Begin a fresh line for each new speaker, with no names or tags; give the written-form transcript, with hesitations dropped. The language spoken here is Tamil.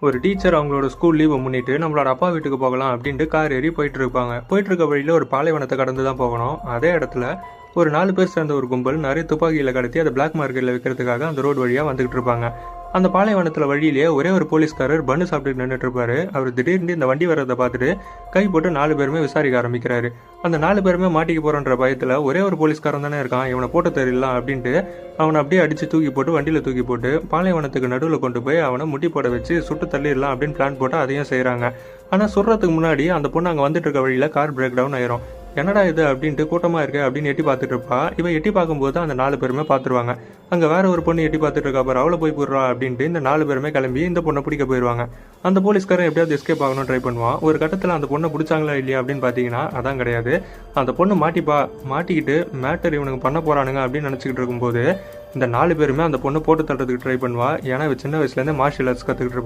ஒரு டீச்சர் அவங்களோட ஸ்கூல் லீவை முன்னிட்டு நம்மளோட அப்பா வீட்டுக்கு போகலாம் அப்படின்ட்டு கார் ஏறி போயிட்டு இருப்பாங்க. போயிட்டு இருக்க வழியில ஒரு பாலைவனத்தை கடந்து தான் போகணும். அதே இடத்துல ஒரு 4 பேர் சேர்ந்த ஒரு கும்பல் நிறைய துப்பாக்கிகளை கடத்தி அதை பிளாக் மார்க்கெட்டில் விற்கிறதுக்காக அந்த ரோடு வழியாக வந்துகிட்டு இருப்பாங்க. அந்த பாலைவனத்தில் வழியிலேயே ஒரே ஒரு போலீஸ்காரர் பண்ணு சாப்பிட்டு நின்றுட்டு இருப்பாரு. அவர் திடீர்னு இந்த வண்டி வர்றதை பார்த்துட்டு கை போட்டு 4 பேருமே விசாரிக்க ஆரம்பிக்கிறாரு. அந்த 4 பேருமே மாட்டிக்க போறன்ற பயத்தில் ஒரே ஒரு போலீஸ்காரன் தானே இருக்கான், இவனை போட்டு தெரியலாம் அப்படின்ட்டு அவனை அப்படியே அடிச்சு தூக்கி போட்டு வண்டியில் தூக்கி போட்டு பாலைவனத்துக்கு நடுவில் கொண்டு போய் அவனை முட்டி போட வச்சு சுட்டு தள்ளிடலாம் அப்படின்னு பிளான் போட்டு அதையும் செய்கிறாங்க. ஆனால் சுடுறதுக்கு முன்னாடி அந்த பொண்ணு அங்கே வந்துட்டு இருக்க வழியில் கார் பிரேக் டவுன் ஆயிரும். என்னடா இது அப்படின்ட்டு கூட்டமாக இருக்கு அப்படின்னு எட்டி பார்த்துட்டு இருப்பா. இவன் எட்டி பார்க்கும்போது அந்த 4 பேருமே பார்த்துருவாங்க. அங்கே வேற ஒரு பொண்ணு எட்டி பார்த்துட்டு இருக்கா பாரு, அவளை போய் போடுறா அப்படின்ட்டு இந்த 4 பேருமே கிளம்பி இந்த பொண்ணை பிடிக்க போயிடுவாங்க. அந்த போலீஸ்காரன் எப்படியாவது எஸ்கேப் ஆகணும்னு ட்ரை பண்ணுவான். ஒரு கட்டத்தில் அந்த பொண்ணை பிடிச்சாங்களா இல்லையா அப்படின்னு பார்த்தீங்கன்னா அதான் கிடையாது. அந்த பொண்ணு மாட்டிக்கிட்டு மேட்டர் இவனுக்கு பண்ண போறானுங்க அப்படின்னு நினச்சிக்கிட்டு இருக்கும்போது இந்த 4 பேருமே அந்த பொண்ணை போட்டு தள்ளுறதுக்கு ட்ரை பண்ணுவா. ஏன்னா சின்ன வயசுலேருந்து மார்ஷியல் ஆர்ட்ஸ் கற்றுக்கிட்டு இருப்பா.